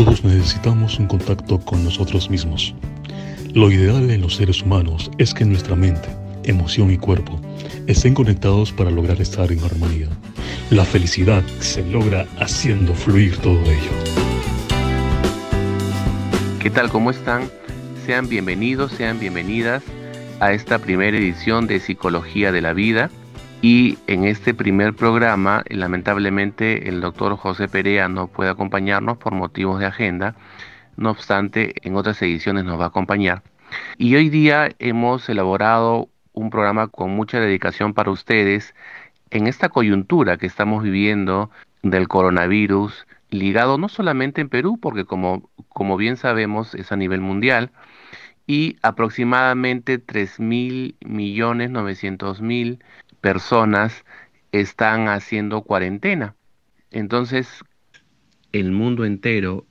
Todos necesitamos un contacto con nosotros mismos. Lo ideal en los seres humanos es que nuestra mente, emoción y cuerpo estén conectados para lograr estar en armonía. La felicidad se logra haciendo fluir todo ello. ¿Qué tal? ¿Cómo están? Sean bienvenidos, sean bienvenidas a esta primera edición de Psicología de la Vida. Y en este primer programa, lamentablemente, el doctor José Perea no puede acompañarnos por motivos de agenda. No obstante, en otras ediciones nos va a acompañar. Y hoy día hemos elaborado un programa con mucha dedicación para ustedes en esta coyuntura que estamos viviendo del coronavirus, ligado no solamente en Perú, porque como bien sabemos es a nivel mundial, y aproximadamente 3.900.000 personas están haciendo cuarentena. Entonces, el mundo entero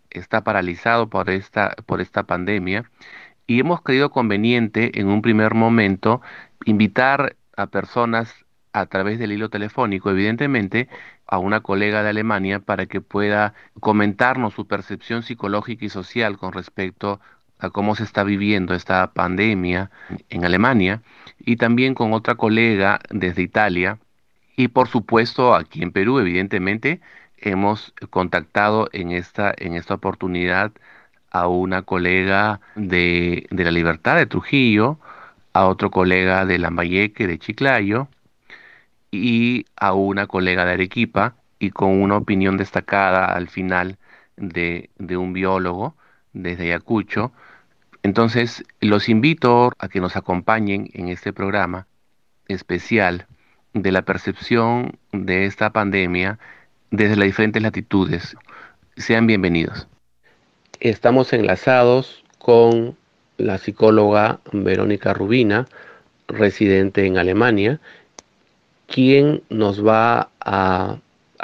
está paralizado por esta pandemia y hemos creído conveniente en un primer momento invitar a personas a través del hilo telefónico, evidentemente, a una colega de Alemania para que pueda comentarnos su percepción psicológica y social con respecto a cómo se está viviendo esta pandemia en Alemania, y también con otra colega desde Italia, y por supuesto aquí en Perú, evidentemente, hemos contactado en esta oportunidad a una colega de La Libertad de Trujillo, a otro colega de Lambayeque de Chiclayo y a una colega de Arequipa, y con una opinión destacada al final de un biólogo desde Ayacucho. Entonces, los invito a que nos acompañen en este programa especial de la percepción de esta pandemia desde las diferentes latitudes. Sean bienvenidos. Estamos enlazados con la psicóloga Verónica Rubina, residente en Alemania, quien nos va a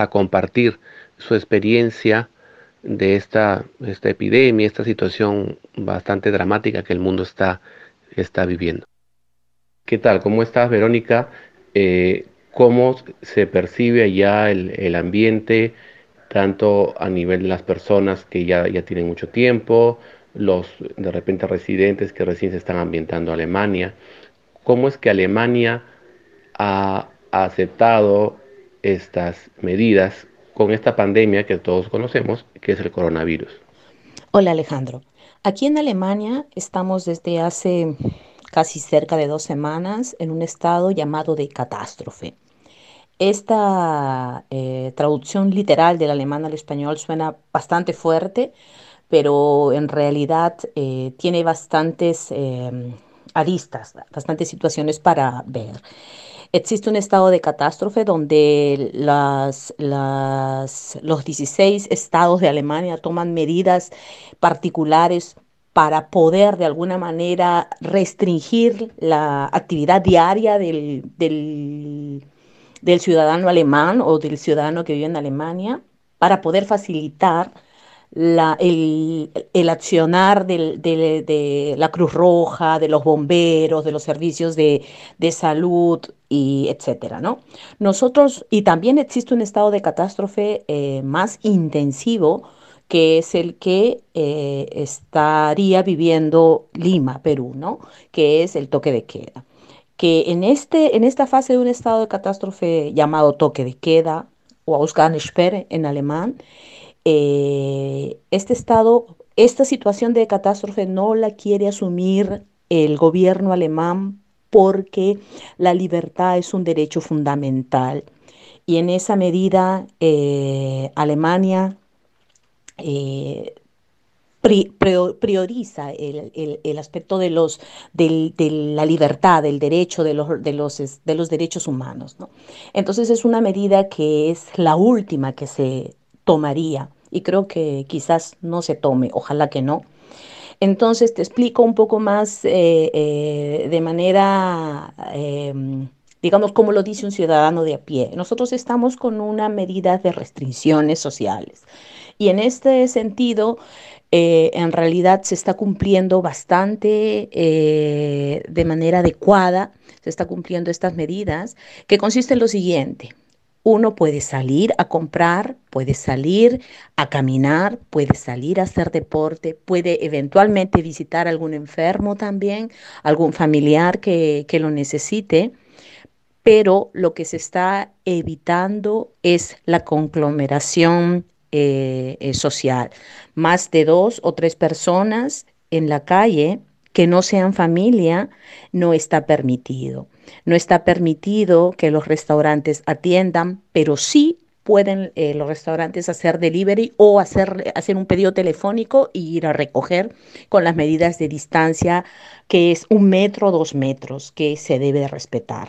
compartir su experiencia de esta epidemia, esta situación bastante dramática que el mundo está viviendo. ¿Qué tal? ¿Cómo estás, Verónica? ¿Cómo se percibe allá el ambiente, tanto a nivel de las personas que ya tienen mucho tiempo, los de repente residentes que recién se están ambientando a Alemania? ¿Cómo es que Alemania ha aceptado estas medidas con esta pandemia que todos conocemos, que es el coronavirus? Hola Alejandro, aquí en Alemania estamos desde hace casi cerca de 2 semanas en un estado llamado de catástrofe. Esta traducción literal del alemán al español suena bastante fuerte, pero en realidad tiene bastantes aristas, bastantes situaciones para ver. Existe un estado de catástrofe donde los 16 estados de Alemania toman medidas particulares para poder de alguna manera restringir la actividad diaria del ciudadano alemán o del ciudadano que vive en Alemania, para poder facilitar el accionar de la Cruz Roja, de los bomberos, de los servicios de salud y etcétera, ¿no? Nosotros, y también existe un estado de catástrofe más intensivo, que es el que estaría viviendo Lima, Perú, ¿no? Que es el toque de queda. Que en esta fase de un estado de catástrofe llamado toque de queda o Ausgangssperre en alemán, esta situación de catástrofe no la quiere asumir el gobierno alemán porque la libertad es un derecho fundamental. Y en esa medida, Alemania eh, prioriza el aspecto de la libertad, del derecho, de los derechos humanos, ¿no? Entonces es una medida que es la última que se tomaría y creo que quizás no se tome, ojalá que no. Entonces te explico un poco más de manera, digamos, como lo dice un ciudadano de a pie. Nosotros estamos con una medida de restricciones sociales y en este sentido, en realidad se está cumpliendo bastante de manera adecuada, se está cumpliendo estas medidas, que consiste en lo siguiente. uno puede salir a comprar, puede salir a caminar, puede salir a hacer deporte, puede eventualmente visitar a algún enfermo también, algún familiar que lo necesite, pero lo que se está evitando es la conglomeración social. Más de 2 o 3 personas en la calle que no sean familia no está permitido. No está permitido que los restaurantes atiendan, pero sí pueden los restaurantes hacer delivery o hacer un pedido telefónico y ir a recoger con las medidas de distancia, que es 1 metro, 2 metros, que se debe respetar,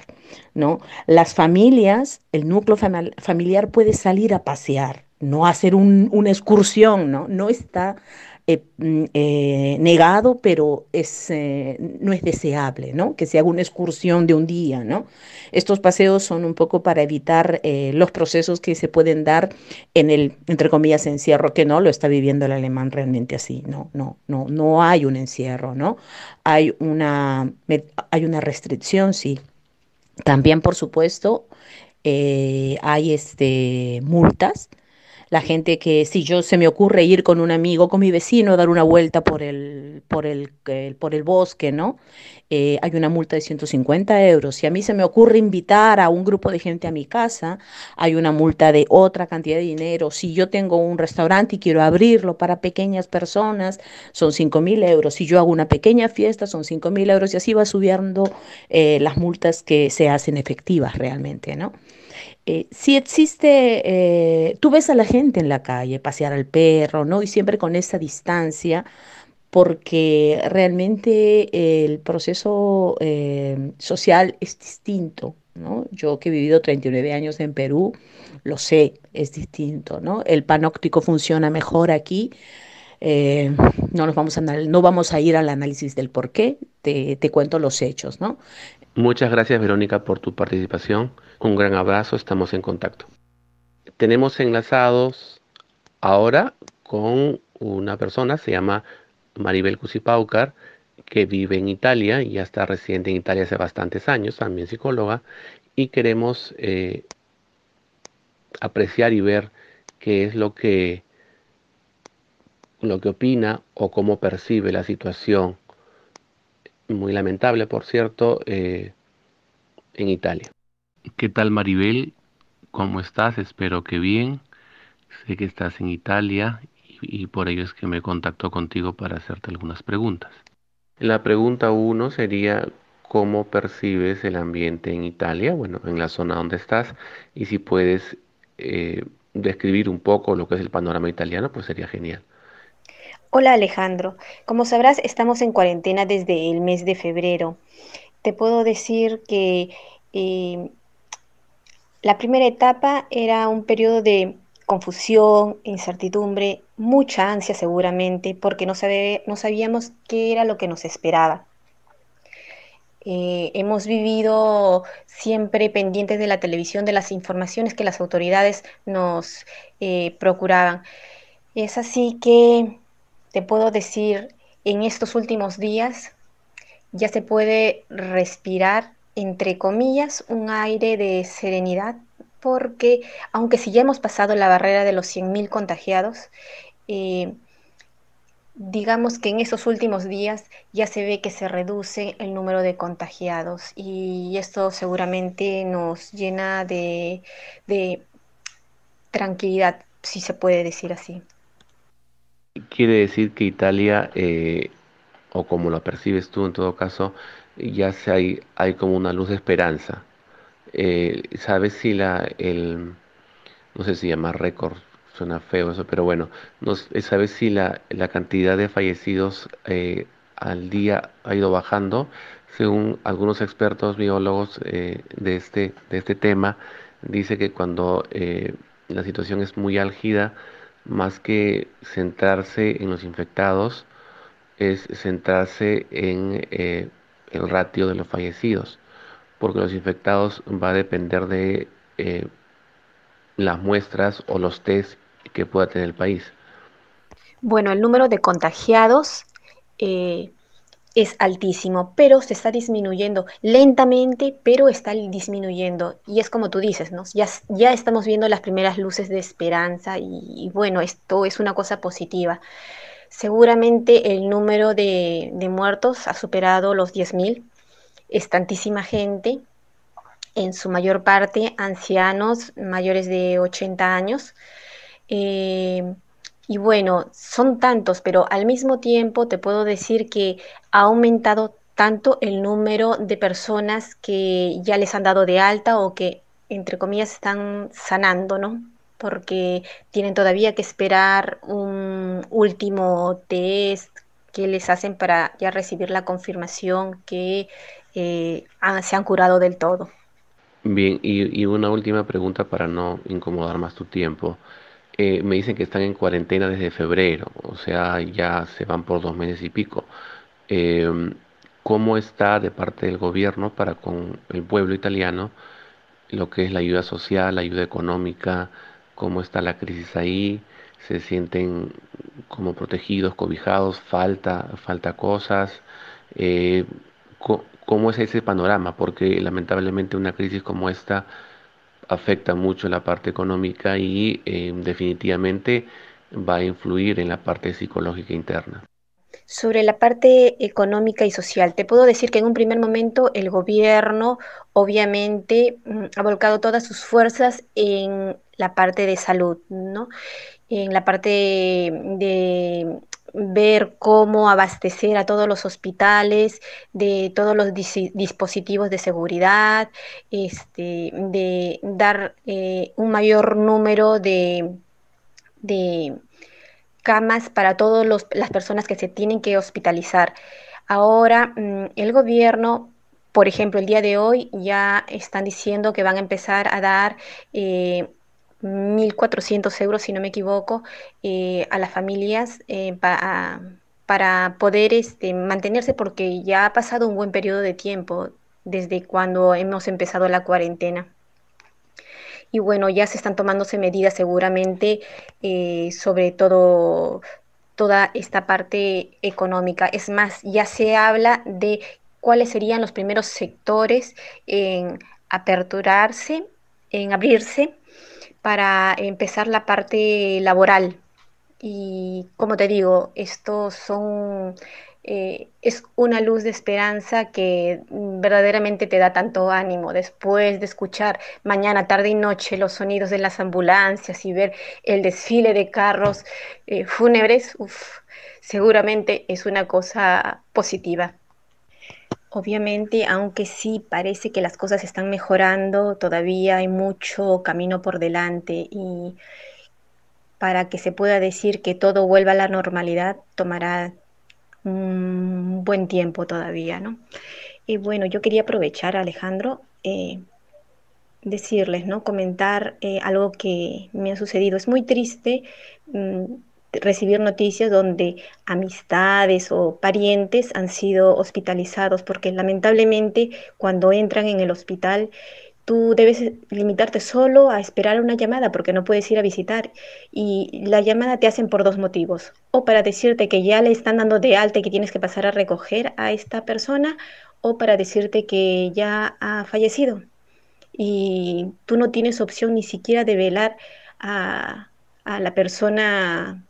¿no? Las familias, el núcleo familiar puede salir a pasear, no hacer una excursión, ¿no? No está negado, pero no es deseable, ¿no? Que se haga una excursión de un día, ¿no? Estos paseos son un poco para evitar los procesos que se pueden dar en el, entre comillas, encierro, que no lo está viviendo el alemán realmente así, no, no, no, no hay un encierro, ¿no? Hay una restricción, sí. También, por supuesto, hay multas. La gente que, si yo se me ocurre ir con un amigo, con mi vecino, a dar una vuelta por el bosque, ¿no? Hay una multa de 150 euros. Si a mí se me ocurre invitar a un grupo de gente a mi casa, hay una multa de otra cantidad de dinero. Si yo tengo un restaurante y quiero abrirlo para pequeñas personas, son 5.000 euros. Si yo hago una pequeña fiesta, son 5.000 euros. Y así va subiendo las multas que se hacen efectivas realmente, ¿no? Si existe, tú ves a la gente en la calle pasear al perro, ¿no? Y siempre con esa distancia, porque realmente el proceso social es distinto, ¿no? Yo que he vivido 39 años en Perú, lo sé, es distinto, ¿no? El panóptico funciona mejor aquí. eh, no vamos a ir al análisis del por qué, te cuento los hechos, ¿no? Muchas gracias, Verónica, por tu participación. Un gran abrazo, estamos en contacto. Tenemos enlazados ahora con una persona, se llama Maribel Cusipaucar, que vive en Italia y ya está residente en Italia hace bastantes años, también psicóloga, y queremos apreciar y ver qué es lo que opina o cómo percibe la situación, muy lamentable, por cierto, en Italia. ¿Qué tal, Maribel? ¿Cómo estás? Espero que bien. Sé que estás en Italia y por ello es que me contacto contigo para hacerte algunas preguntas. La pregunta uno sería, ¿cómo percibes el ambiente en Italia? Bueno, en la zona donde estás, y si puedes describir un poco lo que es el panorama italiano, pues sería genial. Hola Alejandro, como sabrás estamos en cuarentena desde el mes de febrero. Te puedo decir que eh, la primera etapa era un periodo de confusión, incertidumbre, mucha ansia seguramente, porque no sabíamos qué era lo que nos esperaba. Hemos vivido siempre pendientes de la televisión, de las informaciones que las autoridades nos procuraban. Es así que te puedo decir, en estos últimos días ya se puede respirar, entre comillas, un aire de serenidad, porque aunque si ya hemos pasado la barrera de los 100.000 contagiados, eh, digamos que en estos últimos días ya se ve que se reduce el número de contagiados y esto seguramente nos llena de tranquilidad, si se puede decir así. Quiere decir que Italia, o como lo percibes tú en todo caso, hay como una luz de esperanza. ¿Sabes si no sé si llama récord, suena feo eso, pero bueno, no, ¿sabes si la cantidad de fallecidos al día ha ido bajando? Según algunos expertos biólogos de este tema, dice que cuando la situación es muy álgida, más que centrarse en los infectados, es centrarse en el ratio de los fallecidos, porque los infectados va a depender de las muestras o los test que pueda tener el país. Bueno, el número de contagiados eh, es altísimo, pero se está disminuyendo lentamente, pero está disminuyendo. Y es como tú dices, ¿no? Ya estamos viendo las primeras luces de esperanza y bueno, esto es una cosa positiva. Seguramente el número de muertos ha superado los 10.000. Es tantísima gente, en su mayor parte ancianos mayores de 80 años. Eh, y bueno, son tantos, pero al mismo tiempo te puedo decir que ha aumentado tanto el número de personas que ya les han dado de alta o que, entre comillas, están sanando, ¿no? Porque tienen todavía que esperar un último test que les hacen para ya recibir la confirmación que se han curado del todo. Bien, y una última pregunta para no incomodar más tu tiempo. Me dicen que están en cuarentena desde febrero, o sea, ya se van por 2 meses y pico. Em, ¿Cómo está de parte del gobierno para con el pueblo italiano lo que es la ayuda social, la ayuda económica? ¿Cómo está la crisis ahí? ¿Se sienten como protegidos, cobijados? ¿Falta cosas? Eh, ¿Cómo es ese panorama? Porque lamentablemente una crisis como esta afecta mucho la parte económica y definitivamente va a influir en la parte psicológica interna. Sobre la parte económica y social, te puedo decir que en un primer momento el gobierno obviamente ha volcado todas sus fuerzas en la parte de salud, ¿no? En la parte de ver cómo abastecer a todos los hospitales de todos los dispositivos de seguridad, de dar un mayor número de camas para todas las personas que se tienen que hospitalizar. Ahora, el gobierno, por ejemplo, el día de hoy ya están diciendo que van a empezar a dar 1.400 euros, si no me equivoco, a las familias para poder mantenerse, porque ya ha pasado un buen periodo de tiempo desde cuando hemos empezado la cuarentena. Y bueno, ya se están tomándose medidas seguramente, sobre todo toda esta parte económica. Es más, ya se habla de cuáles serían los primeros sectores en aperturarse, en abrirse para empezar la parte laboral. Y como te digo, estos son, es una luz de esperanza que verdaderamente te da tanto ánimo después de escuchar mañana, tarde y noche los sonidos de las ambulancias y ver el desfile de carros fúnebres. Uf, seguramente es una cosa positiva. Obviamente, aunque sí parece que las cosas están mejorando, todavía hay mucho camino por delante y para que se pueda decir que todo vuelva a la normalidad, tomará un buen tiempo todavía, ¿no? Y bueno, yo quería aprovechar, Alejandro, decirles, ¿no? Comentar algo que me ha sucedido. Es muy triste mm, recibir noticias donde amistades o parientes han sido hospitalizados, porque lamentablemente cuando entran en el hospital tú debes limitarte solo a esperar una llamada porque no puedes ir a visitar. Y la llamada te hacen por dos motivos. O para decirte que ya le están dando de alta y que tienes que pasar a recoger a esta persona, o para decirte que ya ha fallecido. Y tú no tienes opción ni siquiera de velar a la persona,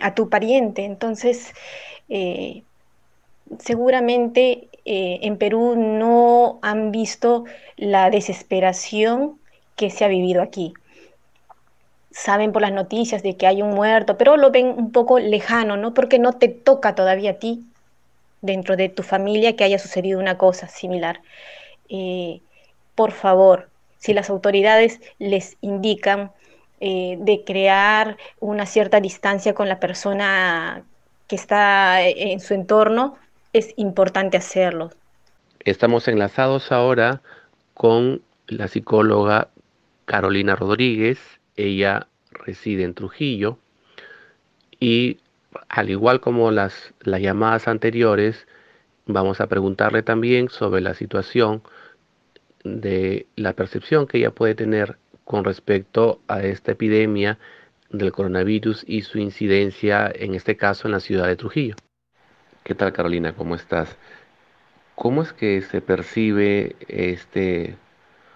a tu pariente. Entonces, eh, seguramente en Perú no han visto la desesperación que se ha vivido aquí. Saben por las noticias de que hay un muerto, pero lo ven un poco lejano, ¿no? Porque no te toca todavía a ti, dentro de tu familia, que haya sucedido una cosa similar. Eh, por favor, si las autoridades les indican de crear una cierta distancia con la persona que está en su entorno, es importante hacerlo. Estamos enlazados ahora con la psicóloga Carolina Rodríguez. Ella reside en Trujillo y al igual como las llamadas anteriores, vamos a preguntarle también sobre la situación de la percepción que ella puede tener con respecto a esta epidemia del coronavirus y su incidencia, en este caso, en la ciudad de Trujillo. ¿Qué tal, Carolina? ¿Cómo estás? ¿Cómo es que se percibe este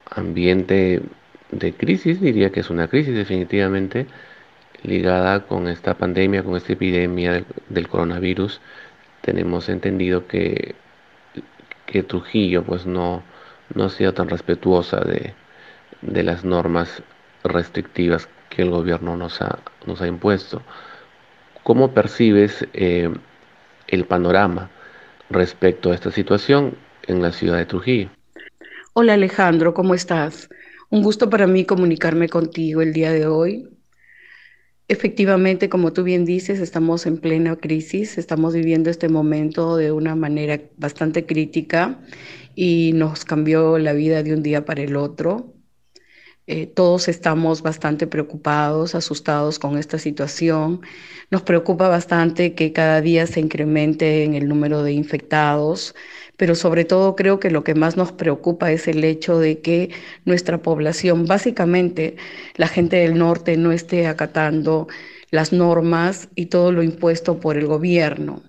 ambiente de crisis? Diría que es una crisis definitivamente ligada con esta pandemia, con esta epidemia del coronavirus. Tenemos entendido que Trujillo pues no ha sido tan respetuosa de las normas restrictivas que el gobierno nos ha impuesto. ¿Cómo percibes el panorama respecto a esta situación en la ciudad de Trujillo? Hola Alejandro, ¿cómo estás? Un gusto para mí comunicarme contigo el día de hoy. Efectivamente, como tú bien dices, estamos en plena crisis, estamos viviendo este momento de una manera bastante crítica y nos cambió la vida de un día para el otro. Todos estamos bastante preocupados, asustados con esta situación. Nos preocupa bastante que cada día se incremente en el número de infectados, pero sobre todo creo que lo que más nos preocupa es el hecho de que nuestra población, básicamente la gente del norte, no esté acatando las normas y todo lo impuesto por el gobierno.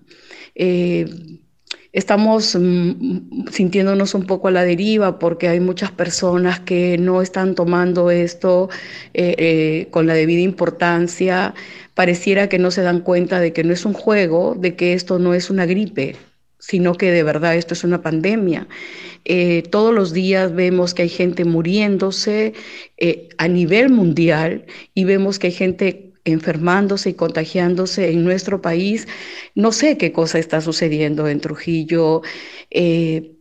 Eh, Estamos sintiéndonos un poco a la deriva porque hay muchas personas que no están tomando esto con la debida importancia. Pareciera que no se dan cuenta de que no es un juego, de que esto no es una gripe, sino que de verdad esto es una pandemia. Todos los días vemos que hay gente muriéndose a nivel mundial y vemos que hay gente enfermándose y contagiándose en nuestro país. No sé qué cosa está sucediendo en Trujillo. eh,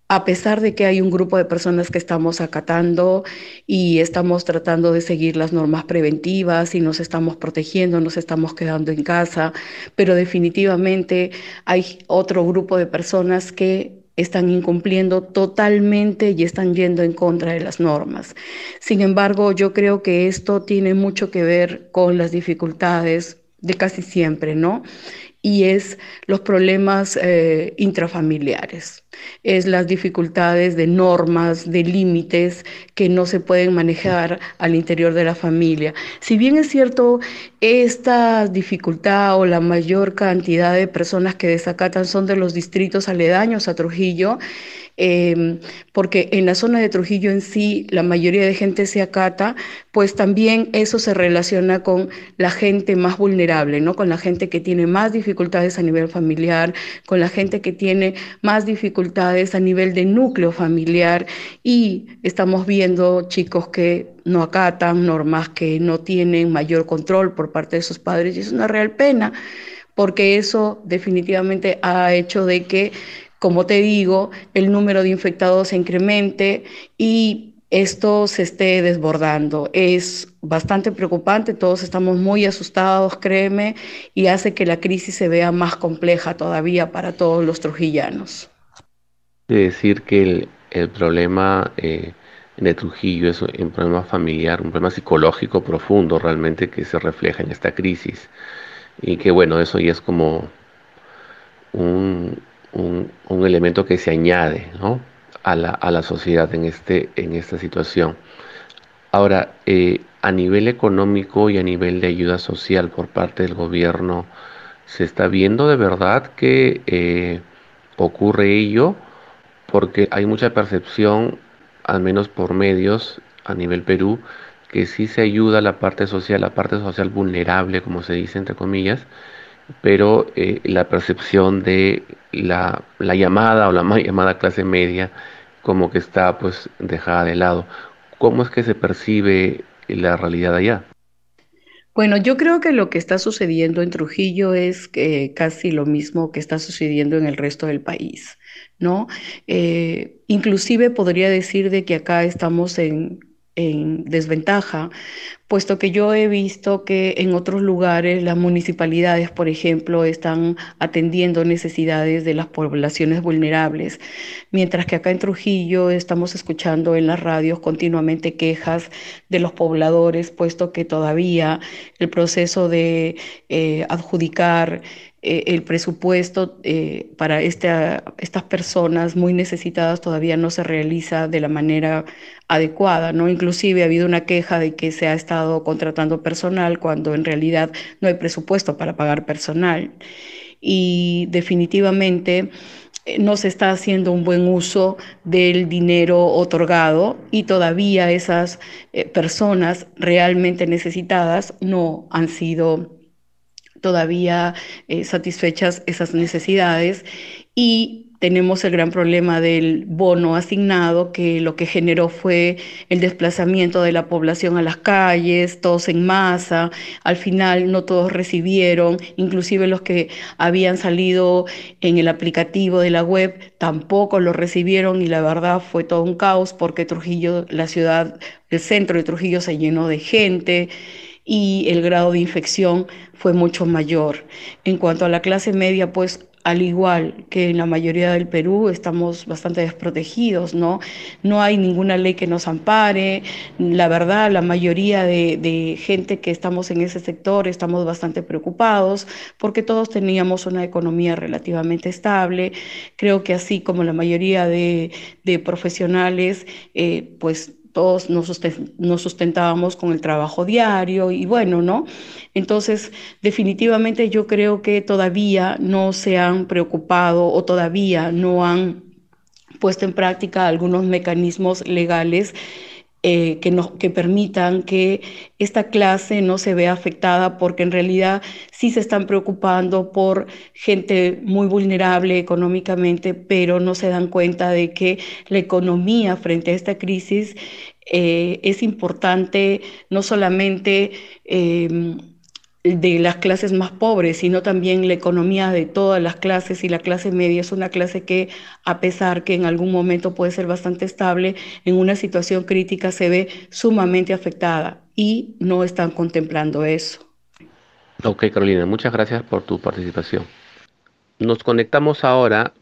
a pesar de que hay un grupo de personas que estamos acatando y estamos tratando de seguir las normas preventivas y nos estamos protegiendo, nos estamos quedando en casa, pero definitivamente hay otro grupo de personas que están incumpliendo totalmente y están yendo en contra de las normas. Sin embargo, yo creo que esto tiene mucho que ver con las dificultades de casi siempre, ¿no? Y es los problemas intrafamiliares, es las dificultades de normas, de límites que no se pueden manejar al interior de la familia. Si bien es cierto, esta dificultad o la mayor cantidad de personas que desacatan son de los distritos aledaños a Trujillo, eh, porque en la zona de Trujillo en sí la mayoría de gente se acata, pues también eso se relaciona con la gente más vulnerable, ¿no? Con la gente que tiene más dificultades a nivel familiar, con la gente que tiene más dificultades a nivel de núcleo familiar y estamos viendo chicos que no acatan normas, que no tienen mayor control por parte de sus padres y es una real pena porque eso definitivamente ha hecho de que, como te digo, el número de infectados se incremente y esto se esté desbordando. Es bastante preocupante, todos estamos muy asustados, créeme, y hace que la crisis se vea más compleja todavía para todos los trujillanos. De decir que el problema de Trujillo es un problema familiar, un problema psicológico profundo realmente que se refleja en esta crisis. Y que bueno, eso ya es como un elemento que se añade, ¿no? A la sociedad en esta situación. Ahora, a nivel económico y a nivel de ayuda social por parte del gobierno, ¿se está viendo de verdad que ocurre ello? Porque hay mucha percepción, al menos por medios a nivel Perú, que sí se ayuda a la parte social vulnerable, como se dice entre comillas, pero la percepción de la llamada o la mal llamada clase media como que está pues dejada de lado. ¿Cómo es que se percibe la realidad allá? Bueno, yo creo que lo que está sucediendo en Trujillo es casi lo mismo que está sucediendo en el resto del país, ¿no? Inclusive podría decir de que acá estamos en desventaja puesto que yo he visto que en otros lugares las municipalidades, por ejemplo, están atendiendo necesidades de las poblaciones vulnerables, mientras que acá en Trujillo estamos escuchando en las radios continuamente quejas de los pobladores, puesto que todavía el proceso de adjudicar el presupuesto para estas personas muy necesitadas todavía no se realiza de la manera adecuada, ¿no? Inclusive ha habido una queja de que se ha estado contratando personal cuando en realidad no hay presupuesto para pagar personal. y definitivamente no se está haciendo un buen uso del dinero otorgado y todavía esas personas realmente necesitadas no han sido todavía satisfechas esas necesidades y tenemos el gran problema del bono asignado, que lo que generó fue el desplazamiento de la población a las calles, todos en masa. Al final no todos recibieron, inclusive los que habían salido en el aplicativo de la web tampoco lo recibieron y la verdad fue todo un caos porque Trujillo, la ciudad, el centro de Trujillo se llenó de gente y el grado de infección fue mucho mayor. En cuanto a la clase media, pues al igual que en la mayoría del Perú, estamos bastante desprotegidos, ¿no? No hay ninguna ley que nos ampare. La verdad, la mayoría de gente que estamos en ese sector estamos bastante preocupados porque todos teníamos una economía relativamente estable. Creo que así como la mayoría de profesionales, pues todos nos sustentábamos con el trabajo diario y bueno, ¿no? Entonces, definitivamente yo creo que todavía no se han preocupado o todavía no han puesto en práctica algunos mecanismos legales que permitan que esta clase no se vea afectada, porque en realidad sí se están preocupando por gente muy vulnerable económicamente, pero no se dan cuenta de que la economía frente a esta crisis es importante no solamente de las clases más pobres, sino también la economía de todas las clases, y la clase media es una clase que, a pesar que en algún momento puede ser bastante estable, en una situación crítica se ve sumamente afectada y no están contemplando eso. Ok, Carolina, muchas gracias por tu participación. Nos conectamos ahora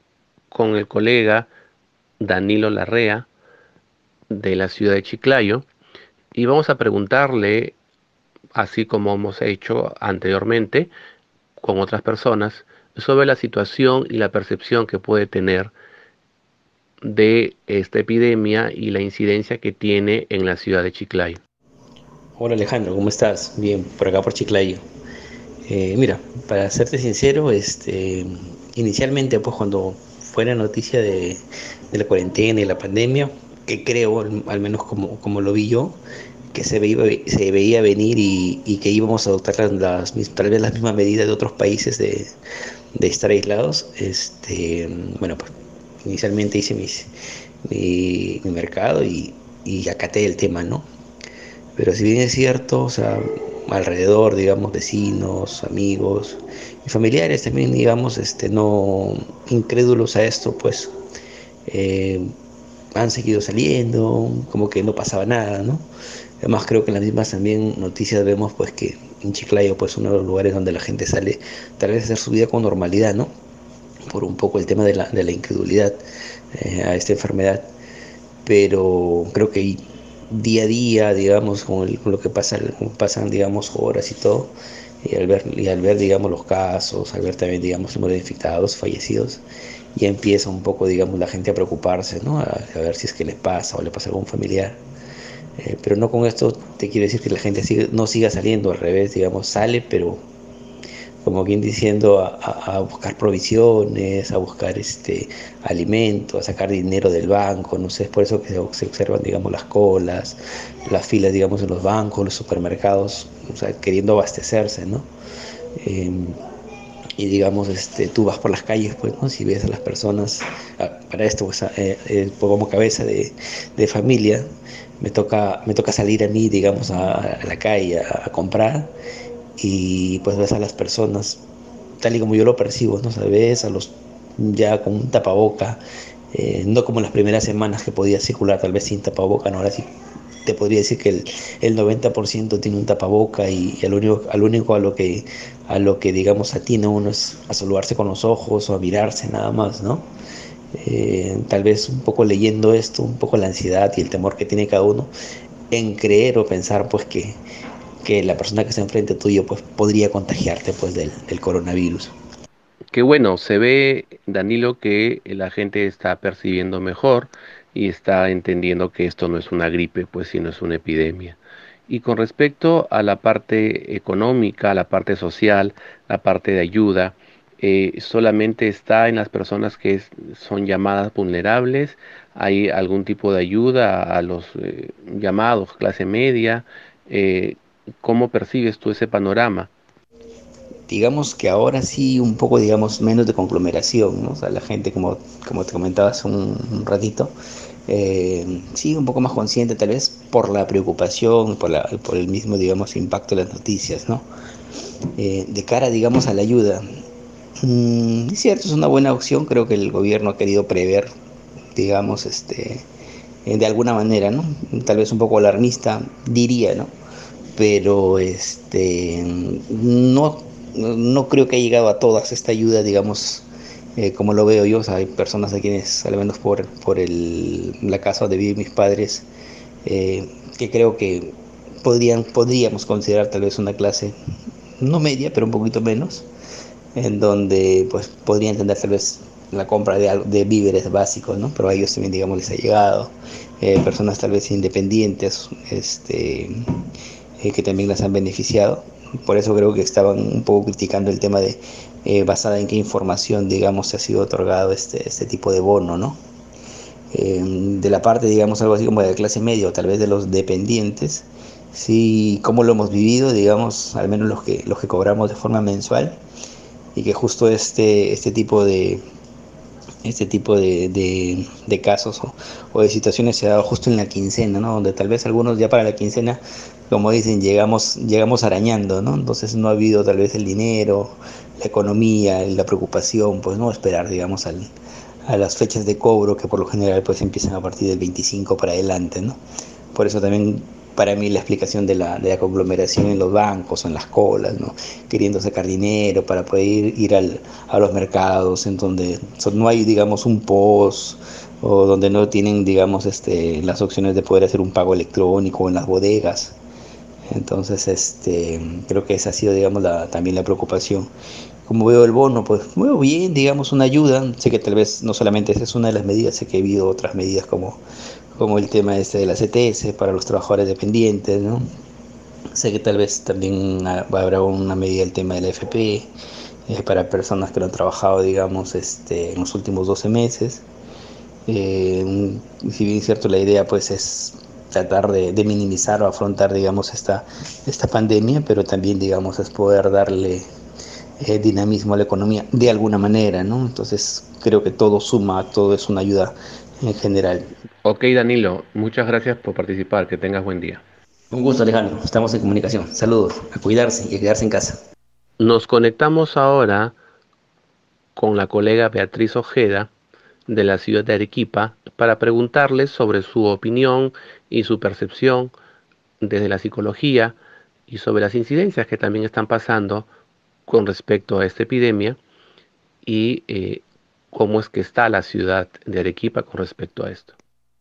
con el colega Danilo Larrea de la ciudad de Chiclayo y vamos a preguntarle, así como hemos hecho anteriormente con otras personas, sobre la situación y la percepción que puede tener de esta epidemia y la incidencia que tiene en la ciudad de Chiclayo. Hola Alejandro, ¿cómo estás? Bien, por acá por Chiclayo. Mira, para serte sincero, inicialmente pues cuando fue la noticia de la cuarentena y la pandemia, que creo, al menos como lo vi yo, que se veía venir y que íbamos a adoptar tal vez las mismas medidas de otros países de estar aislados, bueno, pues inicialmente hice mi mercado y acaté el tema, ¿no? Pero si bien es cierto, o sea, alrededor, digamos, vecinos, amigos y familiares también, digamos, no incrédulos a esto, pues han seguido saliendo, como que no pasaba nada, ¿no? Además creo que en las mismas también noticias vemos pues que en Chiclayo, pues uno de los lugares donde la gente sale tal vez a hacer su vida con normalidad, ¿no? Por un poco el tema de la incredulidad a esta enfermedad. Pero creo que día a día, digamos, con lo que pasan, digamos, horas y todo, y al ver, digamos, los casos, al ver también, digamos, el número de infectados, fallecidos, ya empieza un poco, digamos, la gente a preocuparse, ¿no? A ver si es que les pasa o le pasa a algún familiar. Pero no con esto te quiero decir que la gente no siga saliendo, al revés, digamos, sale, pero como bien diciendo, a buscar provisiones, a buscar alimentos, a sacar dinero del banco, no sé, es por eso que se observan, digamos, las colas, las filas, digamos, en los bancos, los supermercados, o sea, queriendo abastecerse, ¿no? Y digamos, tú vas por las calles, pues, ¿no? Si ves a las personas, para esto, pues, como cabeza de familia, me toca salir a mí, digamos, a la calle a comprar, y pues ves a las personas tal y como yo lo percibo, ¿no? O sea, ves a los ya con un tapaboca, no como en las primeras semanas que podía circular tal vez sin tapaboca, ¿no? Ahora sí te podría decir que el 90% tiene un tapaboca y al único a lo que digamos atina uno es a saludarse con los ojos o a mirarse nada más, ¿no? Tal vez un poco leyendo esto, un poco la ansiedad y el temor que tiene cada uno en creer o pensar pues que la persona que está enfrente tuyo pues podría contagiarte pues del coronavirus. Qué bueno, se ve, Danilo, que la gente está percibiendo mejor y está entendiendo que esto no es una gripe, pues sino es una epidemia. Y con respecto a la parte económica, a la parte social, la parte de ayuda, solamente está en las personas que son llamadas vulnerables. ¿Hay algún tipo de ayuda a los llamados clase media? Eh, ¿Cómo percibes tú ese panorama? Digamos que ahora sí un poco, digamos, menos de conglomeración, ¿no? O sea, la gente, como te comentaba hace un ratito, sí, un poco más consciente tal vez por la preocupación, por el mismo, digamos, impacto de las noticias, ¿no? De cara, digamos, a la ayuda. Es cierto, es una buena opción, creo que el gobierno ha querido prever, digamos, de alguna manera, ¿no? Tal vez un poco alarmista, diría, ¿no? Pero no creo que haya llegado a todas esta ayuda, digamos, como lo veo yo. O sea, hay personas a quienes, al menos la casa donde viven mis padres, que creo que podríamos considerar tal vez una clase, no media, pero un poquito menos, en donde pues podrían tener tal vez la compra de víveres básicos, ¿no? Pero a ellos también, digamos, les ha llegado. Personas tal vez independientes, que también las han beneficiado. Por eso creo que estaban un poco criticando el tema de basada en qué información, digamos, se ha sido otorgado este tipo de bono, ¿no? De la parte, digamos, algo así como de la clase media o tal vez de los dependientes, sí, cómo lo hemos vivido, digamos, al menos los que cobramos de forma mensual, y que justo este tipo de casos o de situaciones se ha dado justo en la quincena, ¿no? Donde tal vez algunos ya para la quincena, como dicen, llegamos arañando, ¿no? Entonces no ha habido tal vez el dinero, la economía, la preocupación, pues no esperar, digamos, a las fechas de cobro que por lo general pues empiezan a partir del 25 para adelante, ¿no? Por eso también para mí la explicación de la conglomeración en los bancos, en las colas, ¿no? Queriendo sacar dinero para poder ir a los mercados en donde no hay, digamos, un POS, o donde no tienen, digamos, las opciones de poder hacer un pago electrónico en las bodegas. Entonces, creo que esa ha sido, digamos, también la preocupación. Como veo el bono, pues veo bien, digamos, una ayuda. Sé que tal vez no solamente esa es una de las medidas, sé que ha habido otras medidas como el tema de la CTS para los trabajadores dependientes, ¿no? Sé que tal vez también habrá una medida del tema de la FP, para personas que no han trabajado, digamos, en los últimos 12 meses. Si bien es cierto, la idea pues es tratar de minimizar o afrontar, digamos, esta pandemia, pero también, digamos, es poder darle dinamismo a la economía de alguna manera, ¿no? Entonces creo que todo suma, todo es una ayuda en general. Ok, Danilo, muchas gracias por participar. Que tengas buen día. Un gusto, Alejandro. Estamos en comunicación. Saludos. A cuidarse y a quedarse en casa. Nos conectamos ahora con la colega Beatriz Ojeda de la ciudad de Arequipa para preguntarle sobre su opinión y su percepción desde la psicología y sobre las incidencias que también están pasando con respecto a esta epidemia y cómo es que está la ciudad de Arequipa con respecto a esto.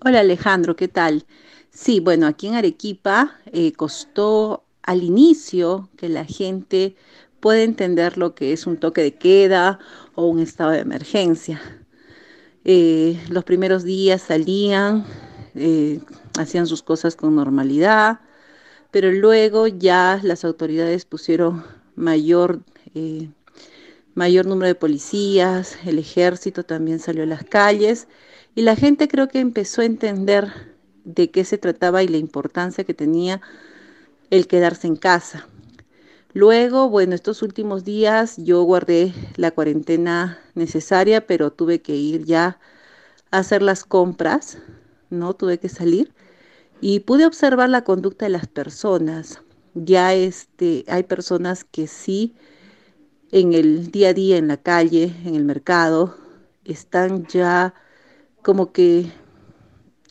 Hola Alejandro, ¿qué tal? Sí, bueno, aquí en Arequipa costó al inicio que la gente pueda entender lo que es un toque de queda o un estado de emergencia. Los primeros días salían, eh, hacían sus cosas con normalidad, pero luego ya las autoridades pusieron mayor, eh, mayor número de policías, el ejército también salió a las calles y la gente creo que empezó a entender de qué se trataba y la importancia que tenía el quedarse en casa. Luego, bueno, estos últimos días yo guardé la cuarentena necesaria, pero tuve que ir ya a hacer las compras, ¿no? Tuve que salir y pude observar la conducta de las personas. Ya hay personas que sí en el día a día, en la calle, en el mercado, están ya como que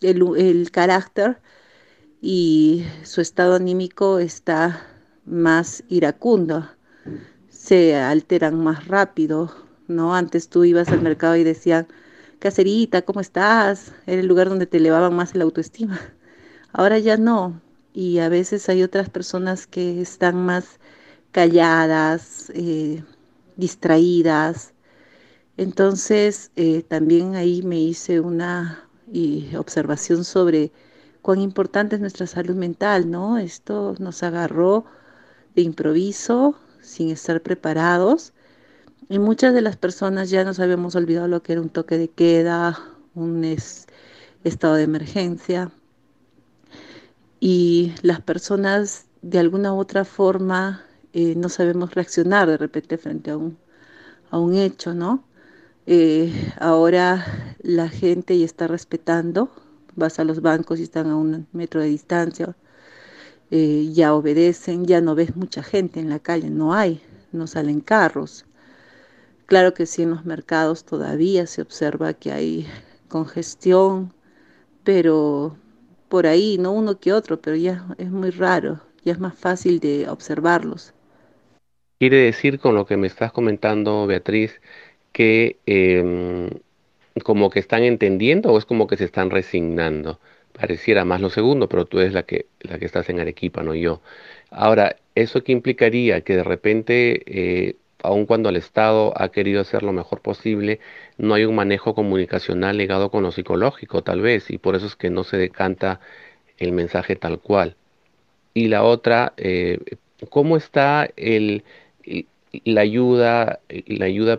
el carácter y su estado anímico está más iracundo, se alteran más rápido, ¿no? Antes tú ibas al mercado y decían, caserita, ¿cómo estás? Era el lugar donde te elevaban más la autoestima. Ahora ya no. Y a veces hay otras personas que están más calladas, distraídas. Entonces, también ahí me hice una observación sobre cuán importante es nuestra salud mental, ¿no? Esto nos agarró de improviso, sin estar preparados, Y muchas de las personas ya nos habíamos olvidado lo que era un toque de queda, estado de emergencia, y las personas de alguna u otra forma no sabemos reaccionar de repente frente a un hecho, ¿no? Ahora la gente ya está respetando, vas a los bancos y están a 1 metro de distancia, ya obedecen, ya no ves mucha gente en la calle, no salen carros. Claro que sí, en los mercados todavía se observa que hay congestión, pero por ahí, no uno que otro, pero ya es muy raro, ya es más fácil de observarlos. Quiere decir con lo que me estás comentando, Beatriz, que como que están entendiendo o es como que se están resignando. Pareciera más lo segundo, pero tú eres la que estás en Arequipa, no yo. Ahora, ¿eso qué implicaría? Que de repente, aun cuando el Estado ha querido hacer lo mejor posible, no hay un manejo comunicacional ligado con lo psicológico, tal vez, y por eso es que no se decanta el mensaje tal cual. Y la otra, ¿cómo está el- la ayuda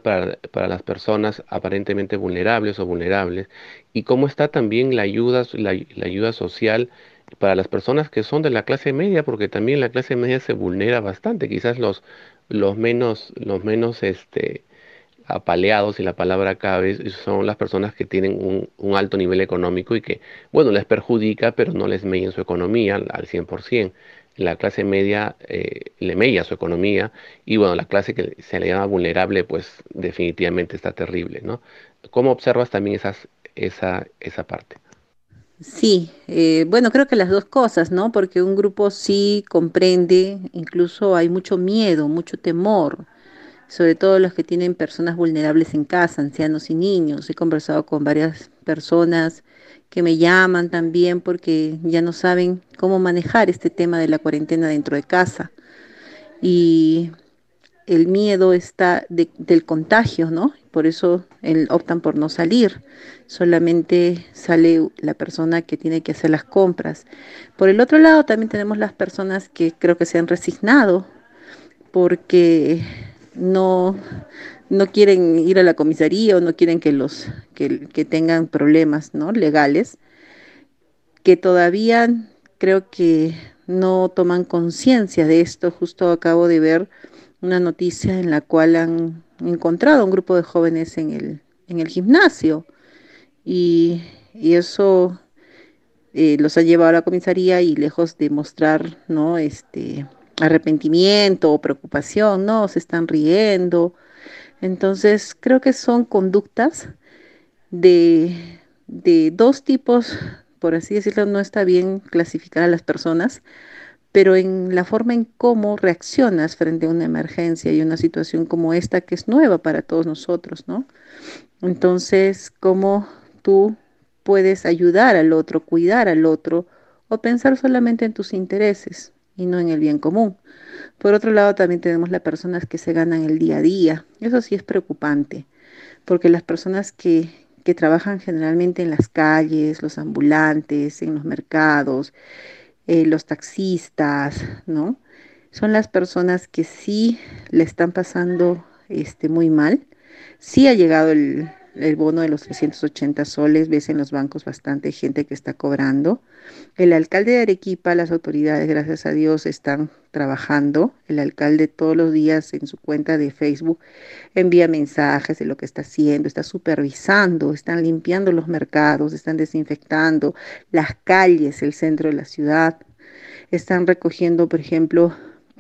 para las personas aparentemente vulnerables o vulnerables? ¿Y cómo está también la ayuda social para las personas que son de la clase media? Porque también la clase media se vulnera bastante. Quizás los menos apaleados, si la palabra cabe, son las personas que tienen un alto nivel económico y que, bueno, les perjudica, pero no les mella en su economía al 100%. La clase media le mella su economía y, bueno, la clase que se le llama vulnerable, pues definitivamente está terrible, ¿no? ¿Cómo observas también esa parte? Sí, bueno, creo que las dos cosas, ¿no? Porque un grupo sí comprende, incluso hay mucho miedo, mucho temor, sobre todo los que tienen personas vulnerables en casa, ancianos y niños. He conversado con varias personas que me llaman también porque ya no saben cómo manejar este tema de la cuarentena dentro de casa. Y el miedo está del contagio, ¿no? Por eso optan por no salir. Solamente sale la persona que tiene que hacer las compras. Por el otro lado, también tenemos las personas que creo que se han resignado porque no, no quieren ir a la comisaría o no quieren que tengan problemas, ¿no? legales, que todavía creo que no toman conciencia de esto. Justo acabo de ver una noticia en la cual han encontrado un grupo de jóvenes en el gimnasio y, y eso los ha llevado a la comisaría y lejos de mostrar, ¿no? Arrepentimiento o preocupación, no, se están riendo. Entonces, creo que son conductas de dos tipos, por así decirlo. No está bien clasificar a las personas, pero en la forma en cómo reaccionas frente a una emergencia y una situación como esta que es nueva para todos nosotros, ¿no? Entonces, cómo tú puedes ayudar al otro, cuidar al otro o pensar solamente en tus intereses y no en el bien común. Por otro lado, también tenemos las personas que se ganan el día a día. Eso sí es preocupante, porque las personas que trabajan generalmente en las calles, los ambulantes, en los mercados, los taxistas, ¿no? Son las personas que sí le están pasando muy mal. Sí ha llegado el bono de los 380 soles, ves en los bancos bastante gente que está cobrando. El alcalde de Arequipa, las autoridades, gracias a Dios, están trabajando. El alcalde todos los días en su cuenta de Facebook envía mensajes de lo que está haciendo, está supervisando, están limpiando los mercados, están desinfectando las calles, el centro de la ciudad. Están recogiendo, por ejemplo,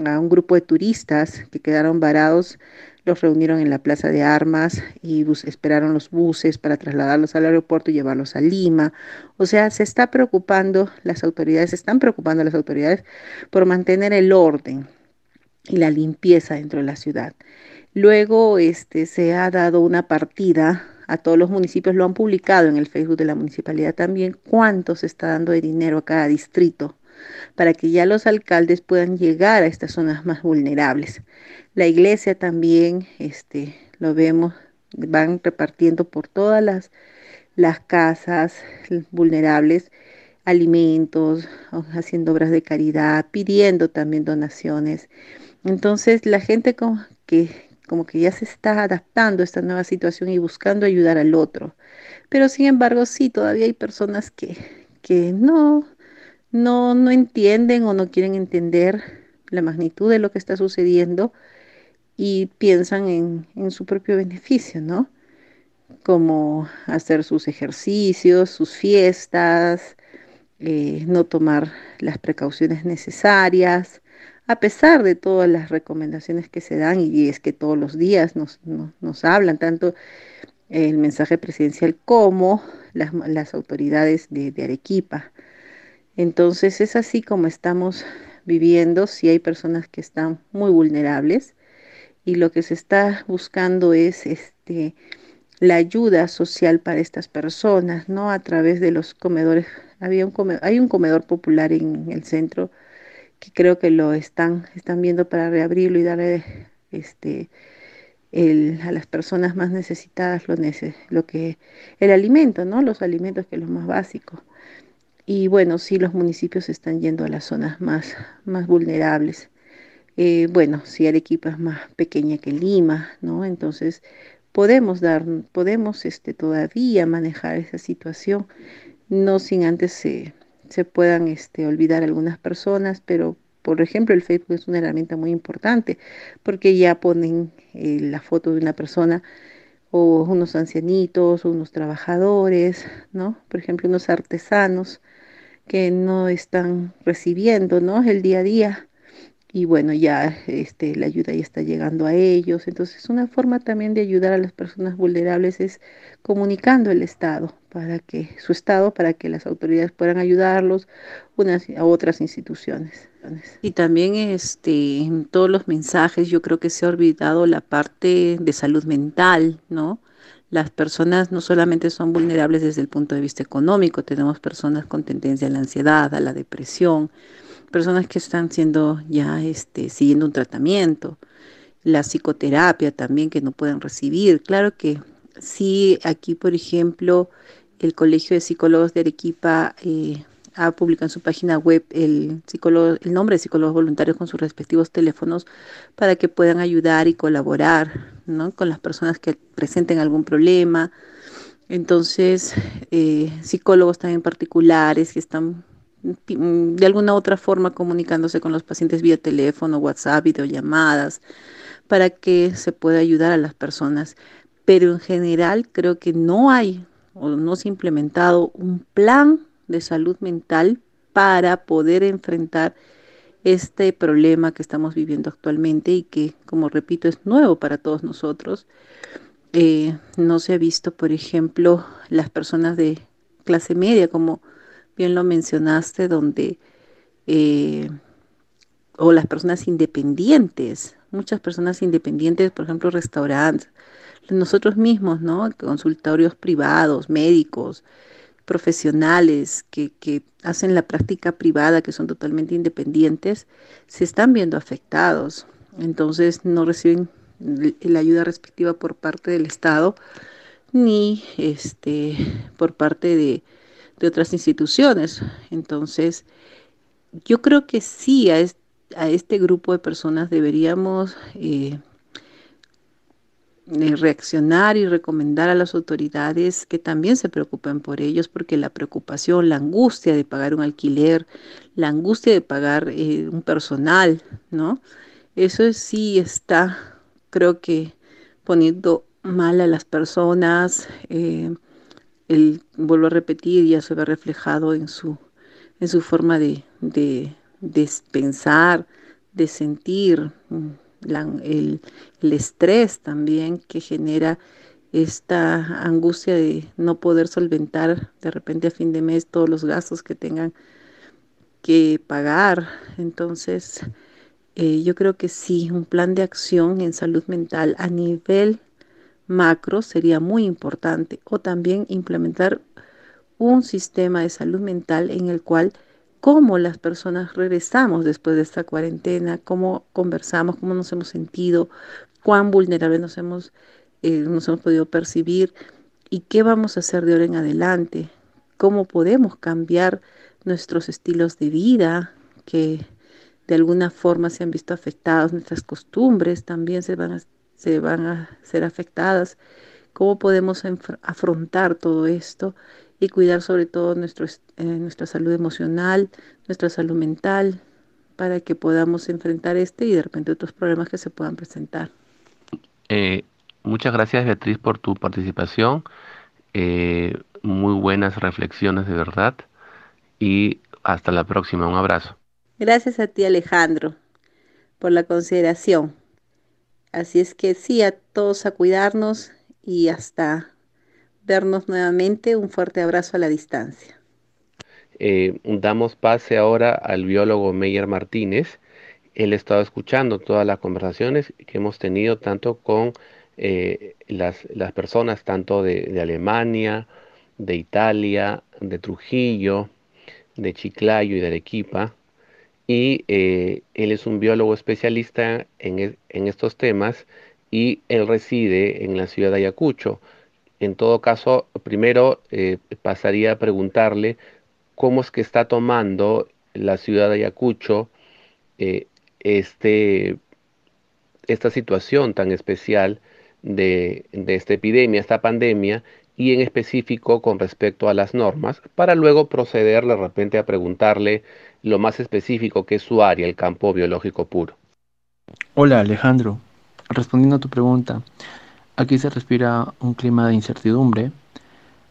a un grupo de turistas que quedaron varados, los reunieron en la Plaza de Armas y esperaron los buses para trasladarlos al aeropuerto y llevarlos a Lima. O sea, se están preocupando las autoridades por mantener el orden y la limpieza dentro de la ciudad. Luego, se ha dado una partida a todos los municipios, lo han publicado en el Facebook de la municipalidad también, cuánto se está dando de dinero a cada distrito para que ya los alcaldes puedan llegar a estas zonas más vulnerables. La iglesia también, lo vemos, van repartiendo por todas las casas vulnerables alimentos, haciendo obras de caridad, pidiendo también donaciones. Entonces, la gente como que ya se está adaptando a esta nueva situación y buscando ayudar al otro. Pero sin embargo, sí, todavía hay personas que no entienden o no quieren entender la magnitud de lo que está sucediendo y piensan en su propio beneficio, ¿no? Como hacer sus ejercicios, sus fiestas, no tomar las precauciones necesarias, a pesar de todas las recomendaciones que se dan, y es que todos los días nos hablan, tanto el mensaje presidencial como las autoridades de Arequipa. Entonces es así como estamos viviendo, si hay personas que están muy vulnerables y lo que se está buscando es la ayuda social para estas personas, ¿no? A través de los comedores. Hay un comedor popular en el centro que creo que están viendo para reabrirlo y darle a las personas más necesitadas el alimento, ¿no? Los alimentos, que es lo más básico. Y bueno, sí, los municipios están yendo a las zonas más vulnerables. Bueno, si Arequipa es más pequeña que Lima, ¿no? Entonces podemos todavía manejar esa situación, no sin antes se puedan olvidar algunas personas, pero por ejemplo el Facebook es una herramienta muy importante porque ya ponen la foto de una persona o unos ancianitos o unos trabajadores, ¿no? Por ejemplo, unos artesanos que no están recibiendo, ¿no? El día a día. Y bueno, ya la ayuda ya está llegando a ellos. Entonces, una forma también de ayudar a las personas vulnerables es comunicando su estado, para que las autoridades puedan ayudarlos, unas a otras instituciones. Y también en todos los mensajes yo creo que se ha olvidado la parte de salud mental, ¿no? Las personas no solamente son vulnerables desde el punto de vista económico, tenemos personas con tendencia a la ansiedad, a la depresión, personas que están siguiendo un tratamiento, la psicoterapia también que no pueden recibir. Claro que sí, aquí por ejemplo, el Colegio de Psicólogos de Arequipa ha publicado en su página web el nombre de psicólogos voluntarios con sus respectivos teléfonos para que puedan ayudar y colaborar, ¿no? Con las personas que presenten algún problema. Entonces, psicólogos también particulares que están de alguna u otra forma comunicándose con los pacientes vía teléfono, WhatsApp, videollamadas, para que se pueda ayudar a las personas. Pero en general creo que no hay o no se ha implementado un plan de salud mental para poder enfrentar este problema que estamos viviendo actualmente y que, como repito, es nuevo para todos nosotros. No se ha visto, por ejemplo, las personas de clase media, como bien lo mencionaste, eh, o las personas independientes, muchas personas independientes, por ejemplo, restaurantes, nosotros mismos, ¿no? Consultorios privados, médicos, profesionales que hacen la práctica privada, que son totalmente independientes, se están viendo afectados. Entonces no reciben la ayuda respectiva por parte del Estado ni por parte de otras instituciones. Entonces, yo creo que sí, a este grupo de personas deberíamos reaccionar y recomendar a las autoridades que también se preocupen por ellos, porque la preocupación, la angustia de pagar un alquiler, la angustia de pagar un personal, ¿no? Eso sí está, creo que, poniendo mal a las personas. Vuelvo a repetir, ya se ve reflejado en su forma de pensar, de sentir, el estrés también que genera esta angustia de no poder solventar de repente a fin de mes todos los gastos que tengan que pagar. Entonces, yo creo que sí, un plan de acción en salud mental a nivel macro sería muy importante, o también implementar un sistema de salud mental en el cual cómo las personas regresamos después de esta cuarentena, cómo conversamos, cómo nos hemos sentido, cuán vulnerables nos hemos podido percibir y qué vamos a hacer de ahora en adelante, cómo podemos cambiar nuestros estilos de vida que de alguna forma se han visto afectados, nuestras costumbres también se van a se van a ser afectadas. ¿Cómo podemos afrontar todo esto y cuidar sobre todo nuestra salud emocional, nuestra salud mental, para que podamos enfrentar y de repente otros problemas que se puedan presentar? Eh, Muchas gracias, Beatriz, por tu participación. Muy buenas reflexiones de verdad. Y hasta la próxima. Un abrazo. Gracias a ti, Alejandro, por la consideración. Así es que sí, a todos a cuidarnos y hasta vernos nuevamente. Un fuerte abrazo a la distancia. Damos pase ahora al biólogo Meyer Martínez. Él ha estado escuchando todas las conversaciones que hemos tenido tanto con las personas, tanto de Alemania, de Italia, de Trujillo, de Chiclayo y de Arequipa. Y él es un biólogo especialista en estos temas y él reside en la ciudad de Ayacucho. En todo caso, primero pasaría a preguntarle cómo es que está tomando la ciudad de Ayacucho eh, este, esta situación tan especial de esta epidemia, esta pandemia, y en específico con respecto a las normas, para luego proceder de repente a preguntarle lo más específico que es su área, el campo biológico puro. Hola Alejandro, respondiendo a tu pregunta, aquí se respira un clima de incertidumbre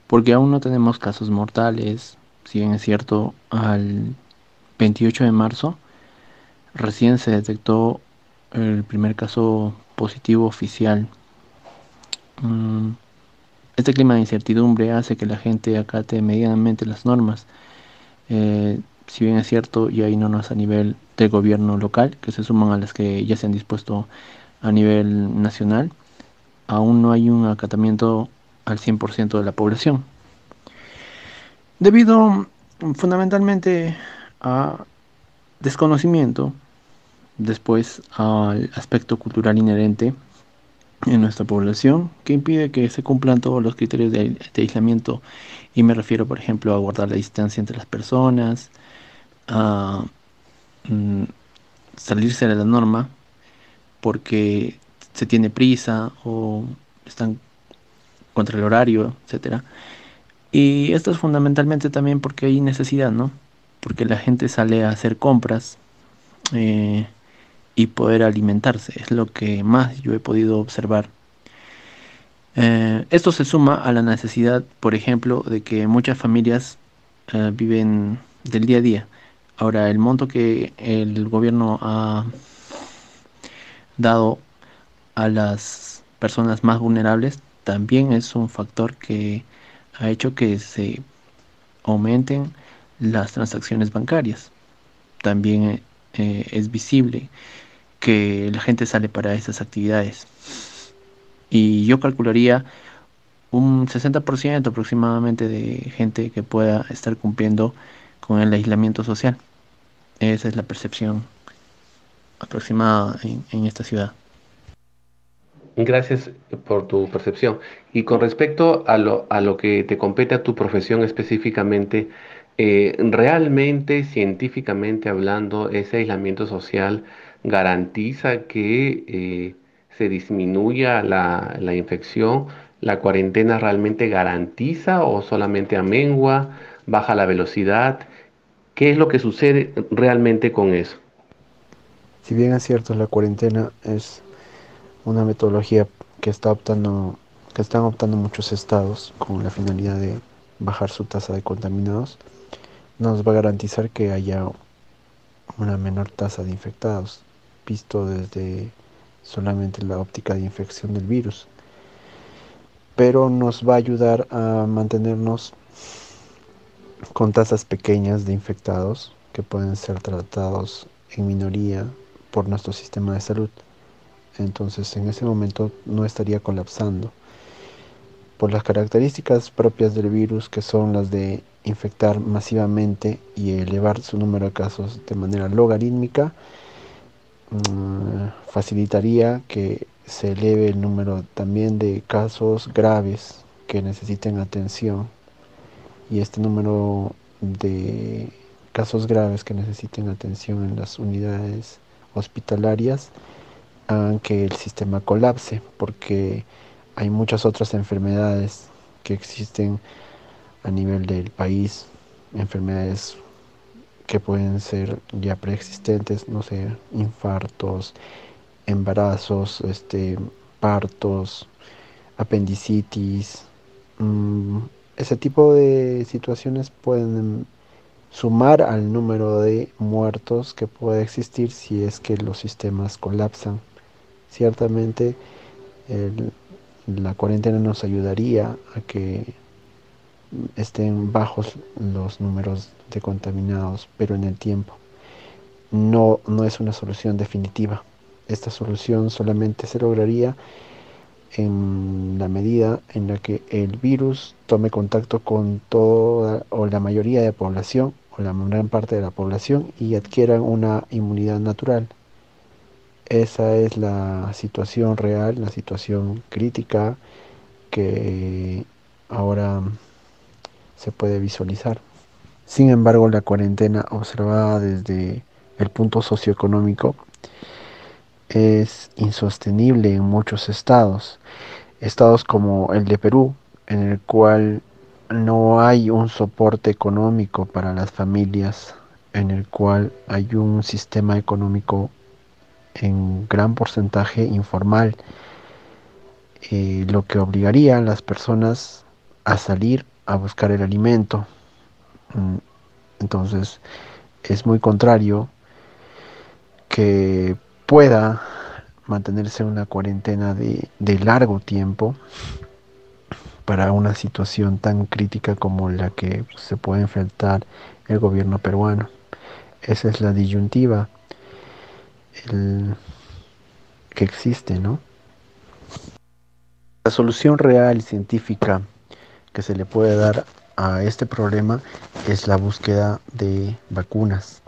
porque aún no tenemos casos mortales. Si bien es cierto, al 28 de marzo recién se detectó el primer caso positivo oficial. Mm, Este clima de incertidumbre hace que la gente acate medianamente las normas. Si bien es cierto, y hay normas a nivel de gobierno local que se suman a las que ya se han dispuesto a nivel nacional, aún no hay un acatamiento al 100% de la población, debido fundamentalmente a desconocimiento, después al aspecto cultural inherente en nuestra población, que impide que se cumplan todos los criterios de aislamiento, y me refiero, por ejemplo, a guardar la distancia entre las personas, a mm, salirse de la norma porque se tiene prisa o están contra el horario, etcétera. Y esto es fundamentalmente también porque hay necesidad, ¿no? Porque la gente sale a hacer compras eh, y poder alimentarse, es lo que más yo he podido observar. Esto se suma a la necesidad, por ejemplo, de que muchas familias viven del día a día. Ahora, el monto que el gobierno ha dado a las personas más vulnerables también es un factor que ha hecho que se aumenten las transacciones bancarias. También es visible que la gente sale para esas actividades. Y yo calcularía un 60% aproximadamente de gente que pueda estar cumpliendo con el aislamiento social. Esa es la percepción aproximada en esta ciudad. Gracias por tu percepción. Y con respecto a lo que te compete a tu profesión específicamente, ¿realmente, científicamente hablando, ese aislamiento social garantiza que se disminuya la infección? ¿La cuarentena realmente garantiza o solamente amengua, baja la velocidad? ¿Qué es lo que sucede realmente con eso? Si bien es cierto, la cuarentena es una metodología que están optando muchos estados con la finalidad de bajar su tasa de contaminados, nos va a garantizar que haya una menor tasa de infectados, visto desde solamente la óptica de infección del virus. Pero nos va a ayudar a mantenernos con tasas pequeñas de infectados que pueden ser tratados en minoría por nuestro sistema de salud. Entonces en ese momento no estaría colapsando. Por las características propias del virus, que son las de infectar masivamente y elevar su número de casos de manera logarítmica, facilitaría que se eleve el número también de casos graves que necesiten atención, y este número de casos graves que necesiten atención en las unidades hospitalarias hagan que el sistema colapse, porque hay muchas otras enfermedades que existen a nivel del país, enfermedades que pueden ser ya preexistentes, no sé, infartos, embarazos, partos, apendicitis, mm, ese tipo de situaciones pueden sumar al número de muertos que puede existir si es que los sistemas colapsan. Ciertamente el- la cuarentena nos ayudaría a que estén bajos los números de contaminados, pero en el tiempo. No es una solución definitiva. Esta solución solamente se lograría en la medida en la que el virus tome contacto con toda o la mayoría de la población o la gran parte de la población y adquieran una inmunidad natural. Esa es la situación real, la situación crítica que ahora se puede visualizar. Sin embargo, la cuarentena observada desde el punto socioeconómico es insostenible en muchos estados. Estados como el de Perú, en el cual no hay un soporte económico para las familias, en el cual hay un sistema económico en gran porcentaje informal, lo que obligaría a las personas a salir a buscar el alimento. Mm, Entonces, es muy contrario que pueda mantenerse una cuarentena de largo tiempo para una situación tan crítica como la que se puede enfrentar el gobierno peruano. Esa es la disyuntiva el- que existe, ¿no? La solución real y científica que se le puede dar a este problema es la búsqueda de vacunas.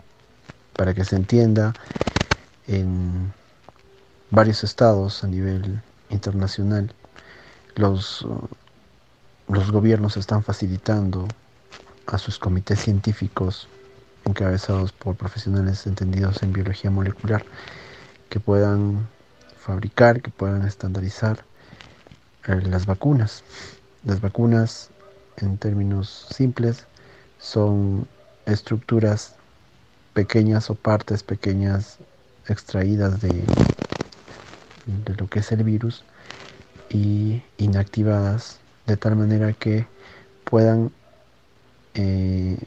Para que se entienda, en varios estados a nivel internacional, los, los gobiernos están facilitando a sus comités científicos encabezados por profesionales entendidos en biología molecular que puedan fabricar, que puedan estandarizar las vacunas. Las vacunas, en términos simples, son estructuras pequeñas o partes pequeñas extraídas de lo que es el virus y inactivadas de tal manera que puedan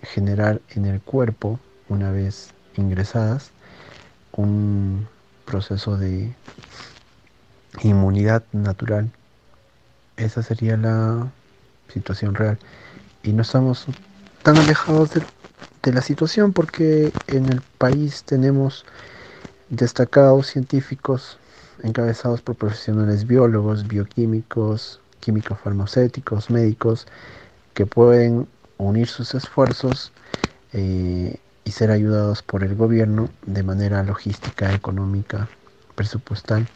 generar en el cuerpo, una vez ingresadas, un proceso de inmunidad natural. Esa sería la situación real. Y no estamos tan alejados de la situación porque en el país tenemos destacados científicos encabezados por profesionales biólogos, bioquímicos, químicos farmacéuticos, médicos, que pueden unir sus esfuerzos y ser ayudados por el gobierno de manera logística, económica, presupuestal,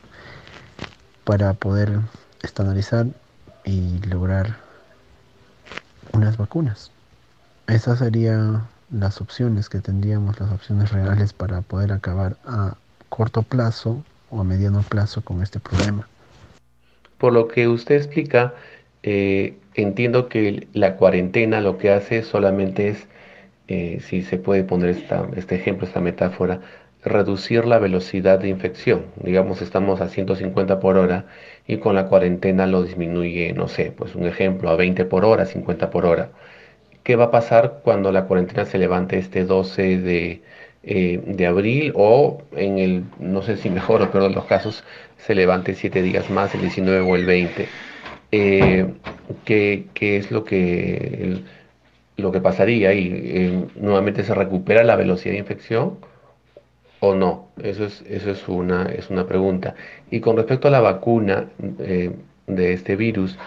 para poder estandarizar y lograr unas vacunas. Esas serían las opciones que tendríamos, las opciones reales para poder acabar a corto plazo o a mediano plazo con este problema. Por lo que usted explica, entiendo que la cuarentena lo que hace solamente es, si se puede poner este ejemplo, esta metáfora, reducir la velocidad de infección. Digamos, estamos a 150 por hora y con la cuarentena lo disminuye, no sé, pues un ejemplo, a 20 por hora, 50 por hora. ¿Qué va a pasar cuando la cuarentena se levante este 12 de abril o en el, no sé si mejor o peor de los casos, se levante 7 días más, el 19 o el 20? Eh, ¿qué es lo que pasaría ahí? ¿Nuevamente se recupera la velocidad de infección o no? Eso es una pregunta. Y con respecto a la vacuna de este virus,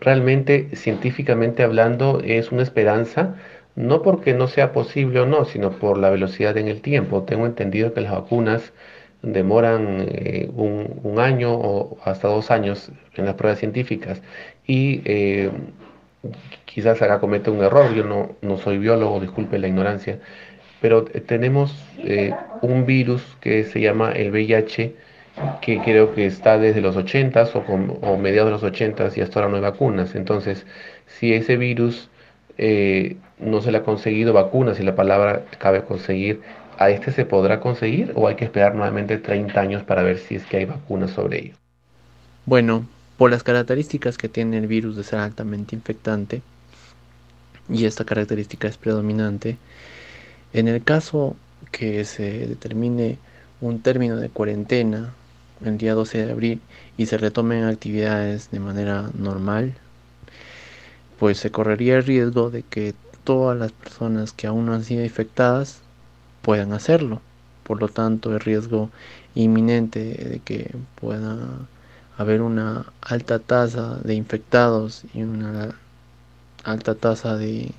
realmente, científicamente hablando, es una esperanza, no porque no sea posible o no, sino por la velocidad en el tiempo. Tengo entendido que las vacunas demoran un año o hasta 2 años en las pruebas científicas. Y quizás acá cometa un error, yo no soy biólogo, disculpe la ignorancia, pero tenemos un virus que se llama el VIH que creo que está desde los 80s o mediados de los 80s y hasta ahora no hay vacunas. Entonces, si ese virus no se le ha conseguido vacunas, si la palabra cabe conseguir, ¿a este se podrá conseguir o hay que esperar nuevamente 30 años para ver si es que hay vacunas sobre ello? Bueno, por las características que tiene el virus de ser altamente infectante, y esta característica es predominante, en el caso que se determine un término de cuarentena el día 12 de abril y se retomen actividades de manera normal, pues se correría el riesgo de que todas las personas que aún no han sido infectadas puedan hacerlo. Por lo tanto, el riesgo inminente de que pueda haber una alta tasa de infectados y una alta tasa de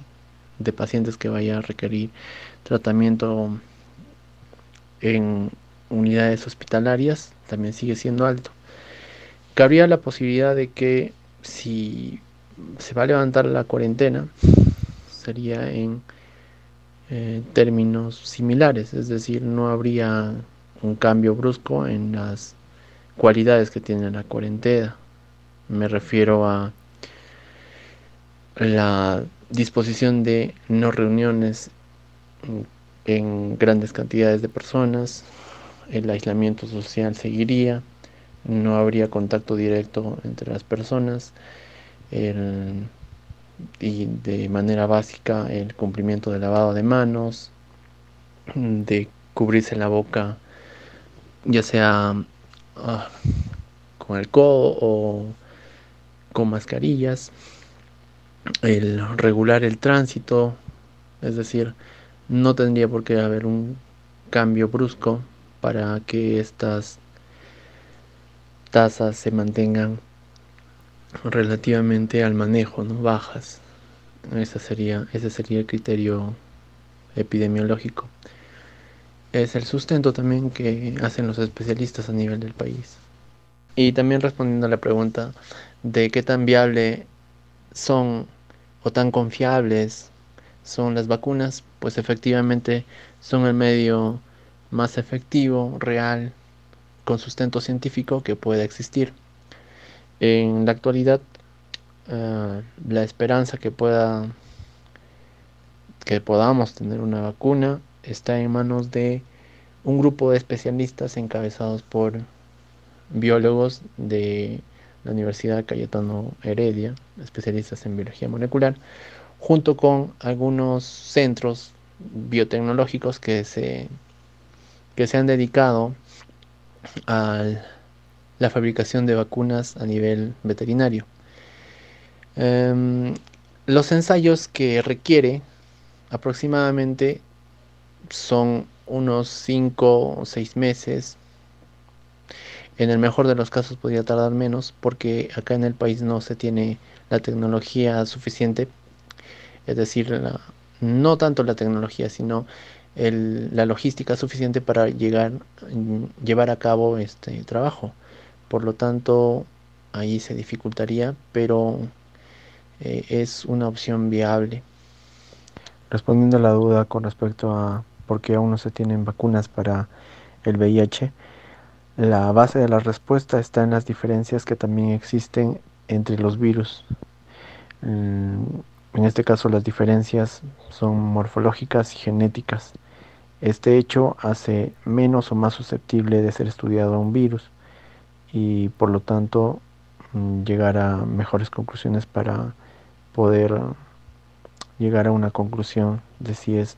pacientes que vaya a requerir tratamiento en unidades hospitalarias también sigue siendo alto. Cabría la posibilidad de que si se va a levantar la cuarentena sería en términos similares, es decir, no habría un cambio brusco en las cualidades que tiene la cuarentena. Me refiero a la disposición de no reuniones en grandes cantidades de personas, el aislamiento social seguiría, no habría contacto directo entre las personas, y de manera básica el cumplimiento del lavado de manos, de cubrirse la boca, ya sea con el codo o con mascarillas, el regular el tránsito, es decir, no tendría por qué haber un cambio brusco para que estas tasas se mantengan relativamente al manejo, ¿no? Bajas. Ese sería el criterio epidemiológico. Es el sustento también que hacen los especialistas a nivel del país. Y también respondiendo a la pregunta de qué tan viable son o tan confiables son las vacunas, pues efectivamente son el medio más efectivo, real, con sustento científico que pueda existir. En la actualidad, la esperanza que podamos tener una vacuna está en manos de un grupo de especialistas encabezados por biólogos de la Universidad Cayetano Heredia, especialistas en biología molecular, junto con algunos centros biotecnológicos que se han dedicado a la fabricación de vacunas a nivel veterinario. Los ensayos que requiere aproximadamente son unos 5 o 6 meses. En el mejor de los casos podría tardar menos porque acá en el país no se tiene la tecnología suficiente, es decir, no tanto la tecnología, sino la logística suficiente para llevar a cabo este trabajo. Por lo tanto, ahí se dificultaría, pero es una opción viable. Respondiendo a la duda con respecto a por qué aún no se tienen vacunas para el VIH, la base de la respuesta está en las diferencias que también existen entre los virus. En este caso, las diferencias son morfológicas y genéticas. Este hecho hace menos o más susceptible de ser estudiado a un virus y por lo tanto llegar a mejores conclusiones para poder llegar a una conclusión de si es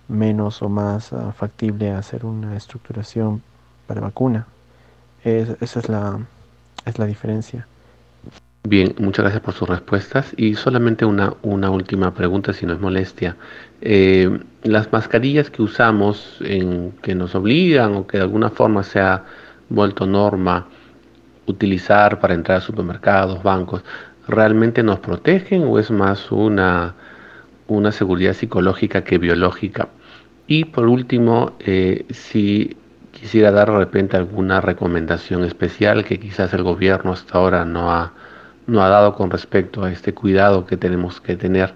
menos o más factible hacer una estructuración para vacuna. Esa es la diferencia. Bien, muchas gracias por sus respuestas y solamente una última pregunta, si no es molestia. Las mascarillas que usamos, que nos obligan o que de alguna forma se ha vuelto norma utilizar para entrar a supermercados, bancos, ¿realmente nos protegen o es más una seguridad psicológica que biológica? Y por último, si quisiera dar de repente alguna recomendación especial que quizás el gobierno hasta ahora no ha dado con respecto a este cuidado que tenemos que tener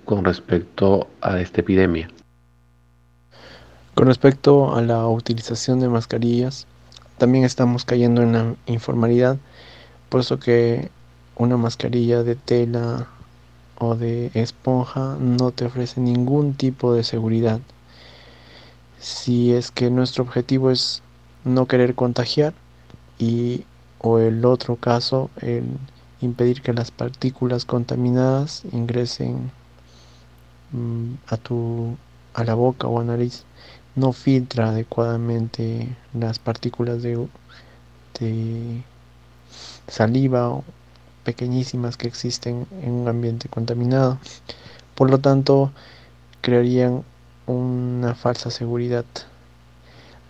con respecto a esta epidemia. Con respecto a la utilización de mascarillas, también estamos cayendo en la informalidad, puesto que una mascarilla de tela o de esponja no te ofrece ningún tipo de seguridad. Si es que nuestro objetivo es no querer contagiar o el otro caso, el impedir que las partículas contaminadas ingresen a la boca o a nariz, no filtra adecuadamente las partículas de saliva pequeñísimas que existen en un ambiente contaminado. Por lo tanto, crearían una falsa seguridad.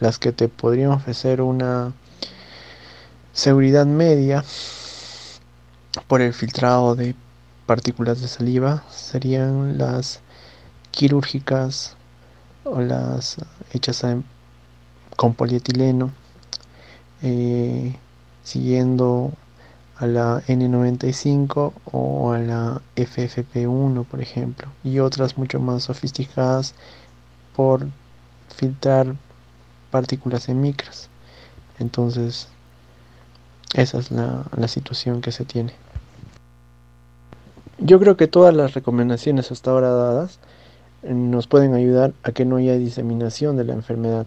Las que te podrían ofrecer una seguridad media por el filtrado de partículas de saliva serían las quirúrgicas o las hechas con polietileno, siguiendo a la N95 o a la FFP1, por ejemplo, y otras mucho más sofisticadas por filtrar partículas en micras. Entonces, esa es la situación que se tiene. Yo creo que todas las recomendaciones hasta ahora dadas nos pueden ayudar a que no haya diseminación de la enfermedad.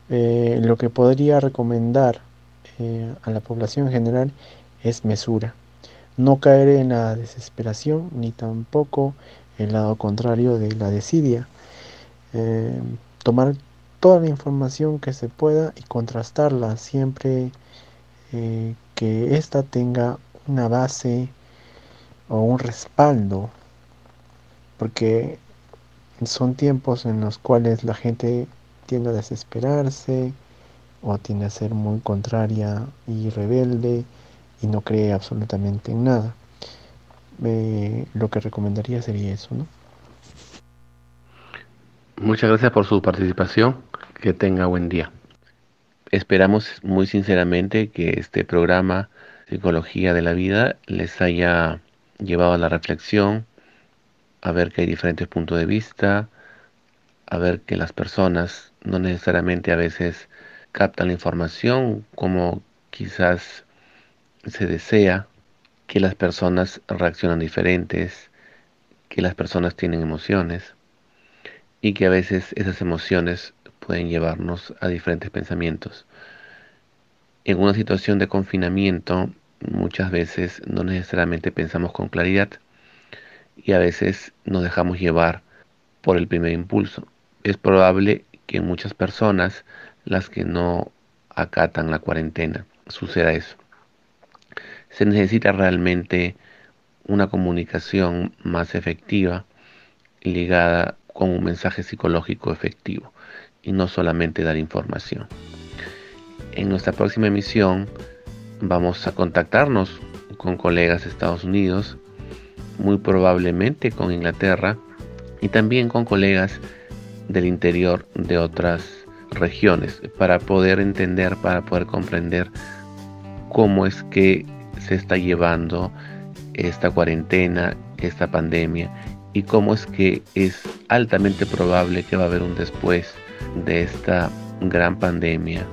Lo que podría recomendar a la población en general es mesura. No caer en la desesperación ni tampoco el lado contrario de la desidia. Tomar toda la información que se pueda y contrastarla siempre que ésta tenga una base o un respaldo, porque son tiempos en los cuales la gente tiende a desesperarse o tiende a ser muy contraria y rebelde y no cree absolutamente en nada. Lo que recomendaría sería eso, ¿no? Muchas gracias por su participación. Que tenga buen día. Esperamos muy sinceramente que este programa Psicología de la Vida les haya llevado a la reflexión, a ver que hay diferentes puntos de vista, a ver que las personas no necesariamente a veces captan la información como quizás se desea, que las personas reaccionan diferentes, que las personas tienen emociones y que a veces esas emociones pueden llevarnos a diferentes pensamientos. En una situación de confinamiento, muchas veces no necesariamente pensamos con claridad y a veces nos dejamos llevar por el primer impulso. Es probable que en muchas personas, las que no acatan la cuarentena, suceda eso. Se necesita realmente una comunicación más efectiva ligada con un mensaje psicológico efectivo y no solamente dar información. En nuestra próxima emisión vamos a contactarnos con colegas de Estados Unidos, muy probablemente con Inglaterra y también con colegas del interior de otras regiones para poder entender, para poder comprender cómo es que se está llevando esta cuarentena, esta pandemia y cómo es que es altamente probable que va a haber un después de esta gran pandemia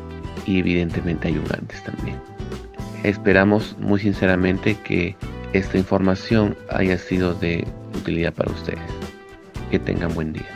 y evidentemente hay un antes también. Esperamos muy sinceramente que esta información haya sido de utilidad para ustedes. Que tengan buen día.